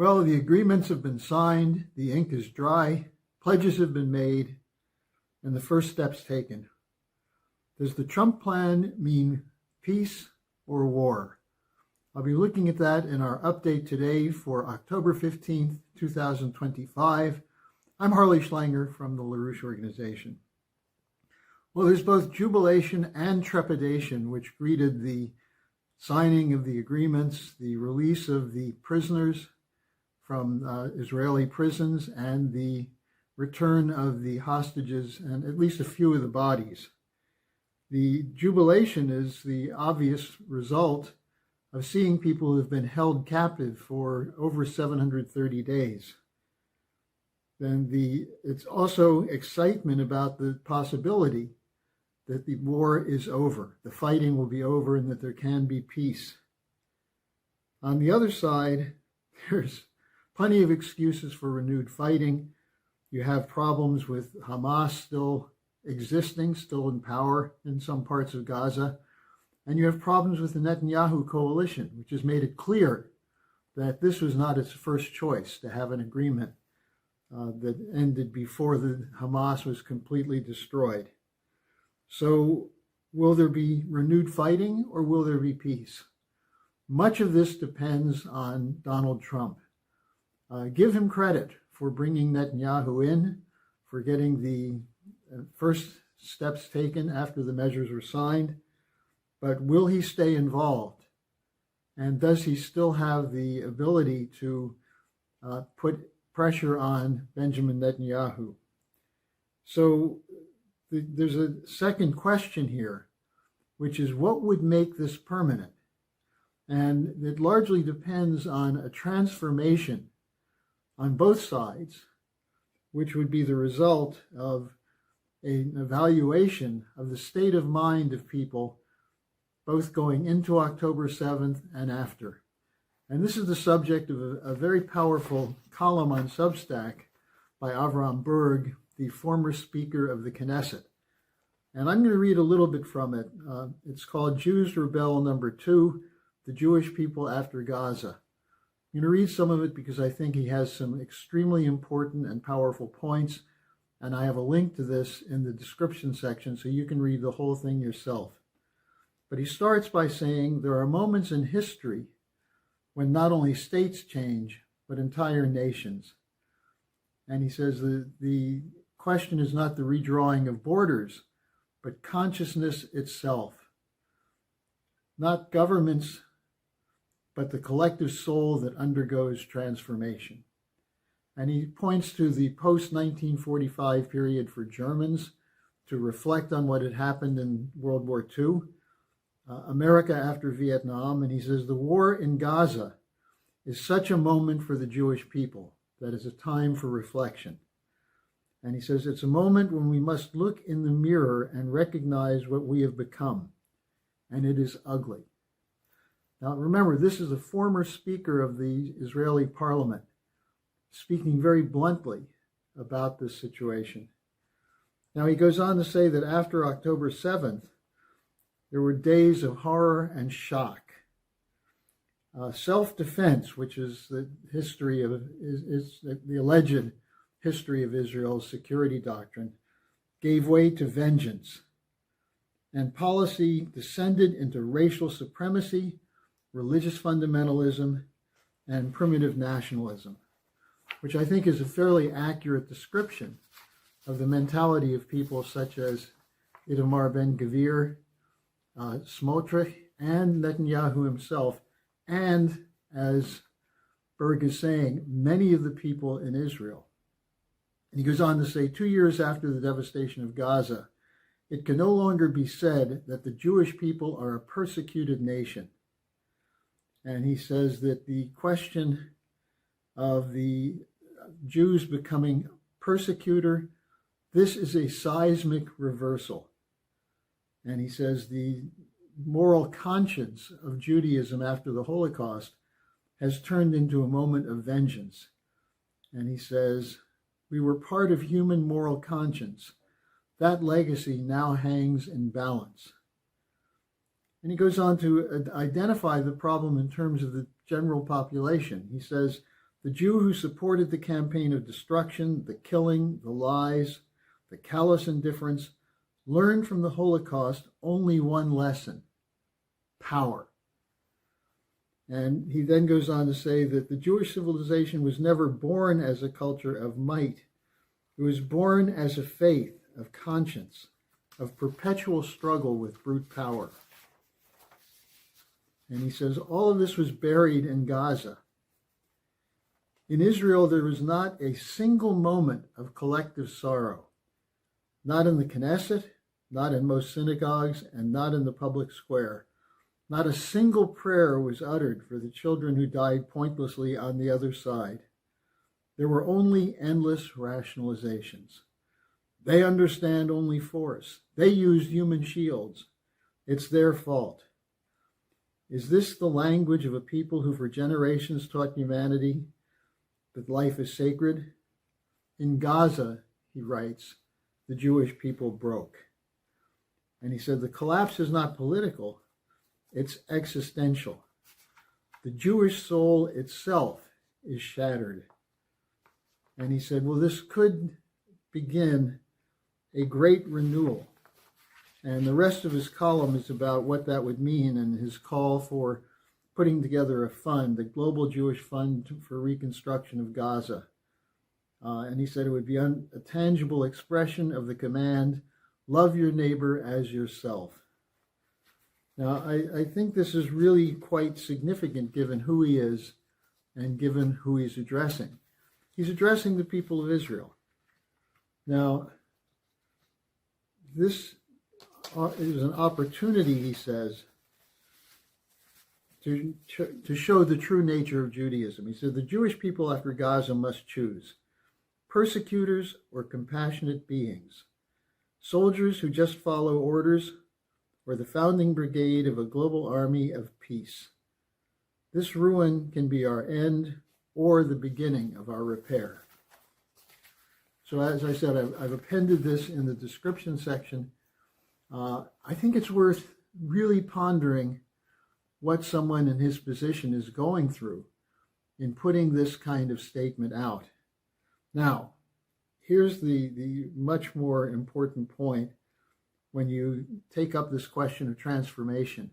Well, the agreements have been signed, the ink is dry, pledges have been made, and the first steps taken. Does the Trump plan mean peace or war? I'll be looking at that in our update today for October 15th, 2025. I'm Harley Schlanger from the LaRouche organization. Well, there's both jubilation and trepidation which greeted the signing of the agreements, the release of the prisoners from Israeli prisons, and the return of the hostages and at least a few of the bodies. The jubilation is the obvious result of seeing people who have been held captive for over 730 days. Then it's also excitement about the possibility that the war is over, the fighting will be over, and that there can be peace. On the other side, there's plenty of excuses for renewed fighting. You have problems with Hamas still existing, still in power in some parts of Gaza. And you have problems with the Netanyahu coalition, which has made it clear that this was not its first choice to have an agreement that ended before the Hamas was completely destroyed. So will there be renewed fighting or will there be peace? Much of this depends on Donald Trump. Give him credit for bringing Netanyahu in, for getting the first steps taken after the measures were signed. But will he stay involved? And does he still have the ability to put pressure on Benjamin Netanyahu? So there's a second question here, which is what would make this permanent? And it largely depends on a transformation on both sides, which would be the result of an evaluation of the state of mind of people both going into October 7th and after. And this is the subject of a very powerful column on Substack by Avrum Burg, the former speaker of the Knesset. And I'm going to read a little bit from it. It's called Jews Rebel Number 2, The Jewish People After Gaza. I'm going to read some of it because I think he has some extremely important and powerful points, and I have a link to this in the description section so you can read the whole thing yourself. But he starts by saying there are moments in history when not only states change, but entire nations. And he says the question is not the redrawing of borders, but consciousness itself. Not governments, but the collective soul that undergoes transformation. And he points to the post-1945 period for Germans to reflect on what had happened in World War II, America after Vietnam, and he says the war in Gaza is such a moment for the Jewish people that is a time for reflection. And he says it's a moment when we must look in the mirror and recognize what we have become, and it is ugly. Now remember, this is a former speaker of the Israeli parliament, speaking very bluntly about this situation. Now he goes on to say that after October 7th, there were days of horror and shock. Self-defense, which is the history of is the alleged history of Israel's security doctrine, gave way to vengeance, and policy descended into racial supremacy, religious fundamentalism, and primitive nationalism, which I think is a fairly accurate description of the mentality of people such as Itamar Ben-Gvir, Smotrich, and Netanyahu himself, and, as Berg is saying, many of the people in Israel. And he goes on to say, 2 years after the devastation of Gaza, it can no longer be said that the Jewish people are a persecuted nation. And he says that the question of the Jews becoming persecutor, this is a seismic reversal. And he says the moral conscience of Judaism after the Holocaust has turned into a moment of vengeance. And he says, we were part of human moral conscience. That legacy now hangs in balance. And he goes on to identify the problem in terms of the general population. He says, The Jew who supported the campaign of destruction, the killing, the lies, the callous indifference, learned from the Holocaust only one lesson: power. And he then goes on to say that the Jewish civilization was never born as a culture of might. It was born as a faith of conscience, of perpetual struggle with brute power. And he says all of this was buried in Gaza. In Israel, there was not a single moment of collective sorrow, not in the Knesset, not in most synagogues, and not in the public square. Not a single prayer was uttered for the children who died pointlessly on the other side. There were only endless rationalizations. They understand only force. They used human shields. It's their fault. Is this the language of a people who for generations taught humanity that life is sacred? In Gaza, he writes, the Jewish people broke. And he said the collapse is not political, it's existential. The Jewish soul itself is shattered. And he said, well, this could begin a great renewal. And the rest of his column is about what that would mean and his call for putting together a fund, the Global Jewish Fund for Reconstruction of Gaza. And he said it would be a tangible expression of the command, love your neighbor as yourself. Now, I think this is really quite significant given who he is and given who he's addressing. He's addressing the people of Israel. Now, this is an opportunity, he says, to show the true nature of Judaism. He said the Jewish people after Gaza must choose persecutors or compassionate beings, soldiers who just follow orders, or the founding brigade of a global army of peace. This ruin can be our end or the beginning of our repair. So as I said, I've appended this in the description section. I think it's worth really pondering what someone in his position is going through in putting this kind of statement out. Now, here's the much more important point when you take up this question of transformation.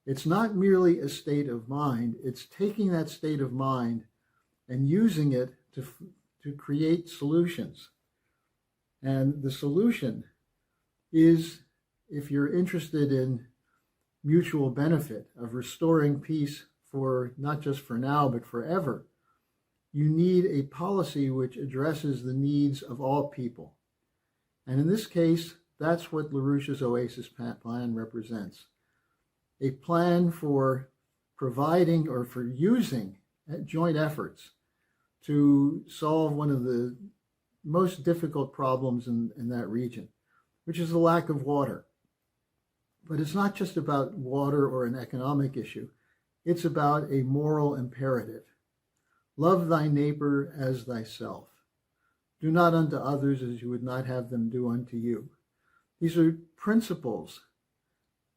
It's not merely a state of mind, it's taking that state of mind and using it to create solutions. And the solution is, if you're interested in mutual benefit, of restoring peace for not just for now, but forever, you need a policy which addresses the needs of all people. And in this case, that's what LaRouche's Oasis plan represents. A plan for providing or for using joint efforts to solve one of the most difficult problems in that region, which is the lack of water. But it's not just about water or an economic issue. It's about a moral imperative. Love thy neighbor as thyself. Do not unto others as you would not have them do unto you. These are principles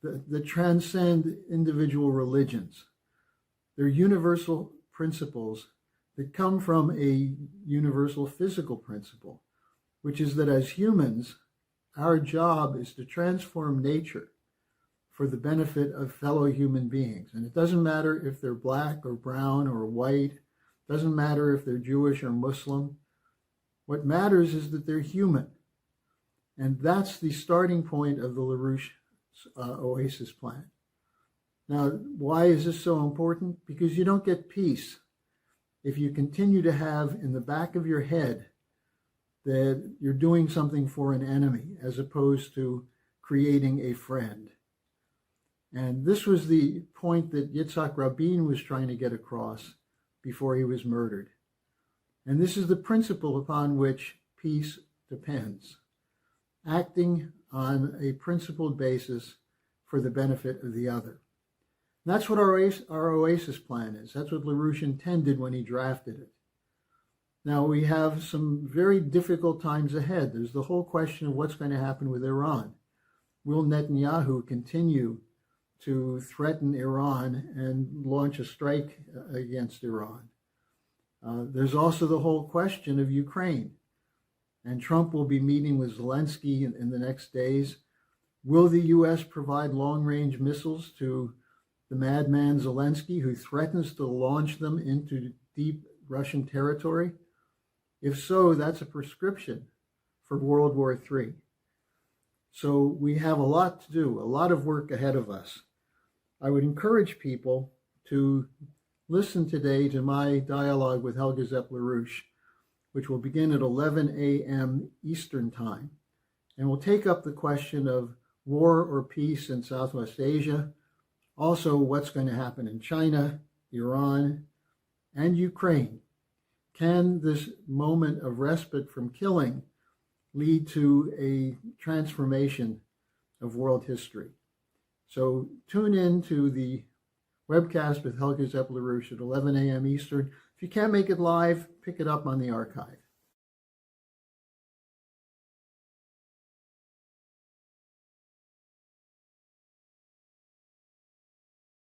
that transcend individual religions. They're universal principles that come from a universal physical principle, which is that as humans, our job is to transform nature for the benefit of fellow human beings. And it doesn't matter if they're black or brown or white, it doesn't matter if they're Jewish or Muslim. What matters is that they're human. And that's the starting point of the LaRouche Oasis plan. Now, why is this so important? Because you don't get peace if you continue to have in the back of your head that you're doing something for an enemy as opposed to creating a friend. And this was the point that Yitzhak Rabin was trying to get across before he was murdered. And this is the principle upon which peace depends. Acting on a principled basis for the benefit of the other. And that's what our Oasis plan is. That's what LaRouche intended when he drafted it. Now, we have some very difficult times ahead. There's the whole question of what's going to happen with Iran. Will Netanyahu continue to threaten Iran and launch a strike against Iran? There's also the whole question of Ukraine. And Trump will be meeting with Zelensky in the next days. Will the U.S. provide long-range missiles to the madman Zelensky, who threatens to launch them into deep Russian territory? If so, that's a prescription for World War III. So we have a lot to do, a lot of work ahead of us. I would encourage people to listen today to my dialogue with Helga Zepp-LaRouche, which will begin at 11 a.m. Eastern Time. And we'll take up the question of war or peace in Southwest Asia, also what's going to happen in China, Iran, and Ukraine. Can this moment of respite from killing lead to a transformation of world history? So tune in to the webcast with Helga Zepp-LaRouche at 11 a.m. Eastern. If you can't make it live, pick it up on the archive.